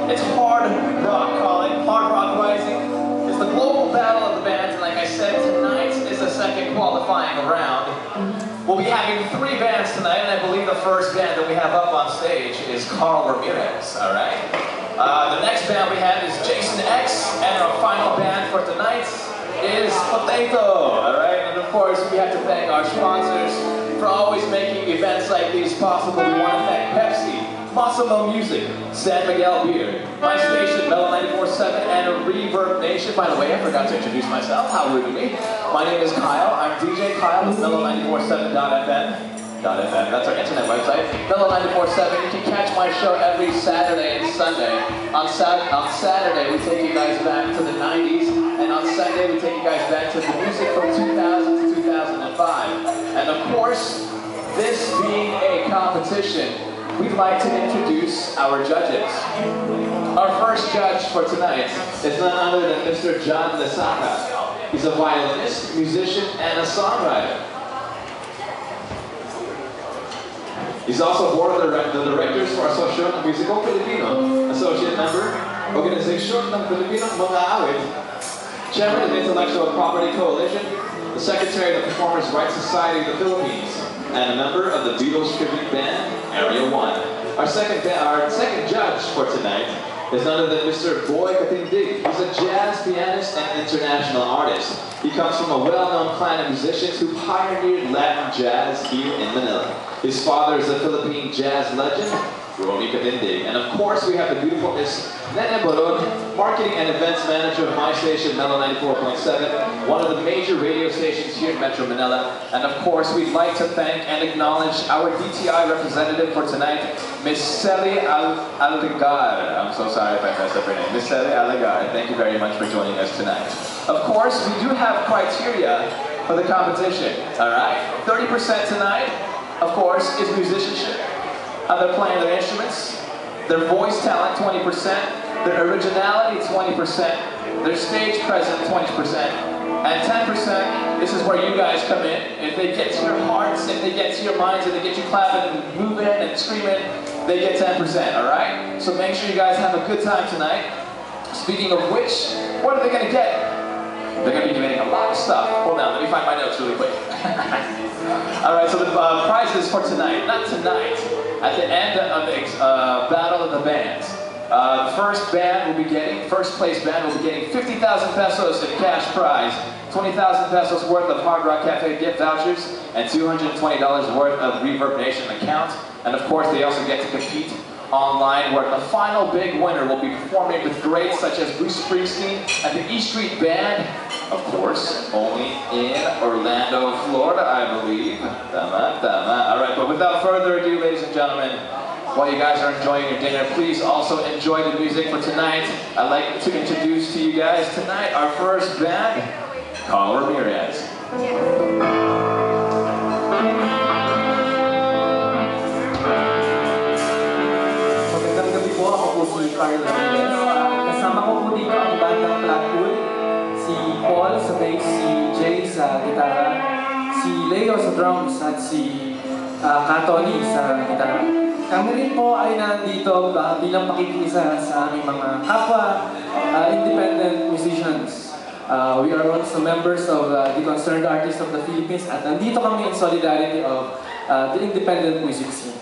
It's hard rock calling, hard rock rising. It's the global battle of the bands, and like I said, tonight is the second qualifying round. We'll be having 3 bands tonight, and I believe the first band that we have up on stage is Carl Ramirez, all right? The next band we have is Jason X, and our final band for tonight is Potato, all right? And of course, we have to thank our sponsors for always making events like these possible. We want to thank Pepsi, Massimo Music, San Miguel Beer, my station, Mellow 94.7, and Reverb Nation. By the way, I forgot to introduce myself. How rude of me. My name is Kyle. I'm DJ Kyle with Mellow 94.7.fm. That's our internet website. Mellow 94.7. You can catch my show every Saturday and Sunday. On Saturday, we take you guys back to the 90s, and on Sunday, we take you guys back to the music from 2000 to 2005. And of course, this being a competition, we'd like to introduce our judges. Our first judge for tonight is none other than Mr. John Lesaka. He's a violinist, musician, and a songwriter. He's also board of the directors for Asociación ng Musiko Pilipino, associate member, Organisasyon ng Pilipinong Mga Awit, chairman of the Intellectual Property Coalition, the secretary of the Performers' Rights Society of the Philippines, and a member of the Beatles tribute band, Area 1. Our second judge for tonight is none other than Mr. Boy Katindig. He's a jazz pianist and international artist. He comes from a well-known clan of musicians who pioneered Latin jazz here in Manila. His father is a Philippine jazz legend, Romy Katindig. And of course, we have the beautiful Miss Nene Borod, marketing and events manager of my station, Mellow 94.7, one of the major radio stations here in Metro Manila. And of course, we'd like to thank and acknowledge our DTI representative for tonight, Miss Sally Aligar. I'm so sorry if I messed up her name. Miss Sally Aligar, thank you very much for joining us tonight. Of course, we do have criteria for the competition, all right? 30% tonight, of course, is musicianship. How they're playing their instruments, their voice talent, 20%, their originality, 20%, their stage presence, 20%, and 10%, this is where you guys come in. If they get to your hearts, if they get to your minds, if they get you clapping and moving and screaming, they get 10%, all right? So make sure you guys have a good time tonight. Speaking of which, what are they gonna get? They're going to be getting a lot of stuff. Hold on, let me find my notes really quick. Alright, so the prizes for tonight, not tonight, at the end of the Battle of the Bands. The first place band will be getting 50,000 pesos in cash prize, 20,000 pesos worth of Hard Rock Cafe gift vouchers, and $220 worth of Reverb Nation account. And of course, they also get to compete online, where the final big winner will be performing with greats such as Bruce Springsteen and the E Street Band, of course, only in Orlando, Florida, I believe. Alright, but without further ado, ladies and gentlemen, while you guys are enjoying your dinner, please also enjoy the music for tonight. I'd like to introduce to you guys tonight our first band, Carl Ramirez. Ako po si Carl Ramirez. Kasama ko po dito ang bandang Blackwood, si Paul sa bass, si Jay sa gitara, si Leo sa drums, at si Katoni sa gitara. Kami rin po ay nandito bilang pakikisa sa aming mga kapwa independent musicians. We are also members of the Concerned Artists of the Philippines, at nandito kami in solidarity of the independent music scene.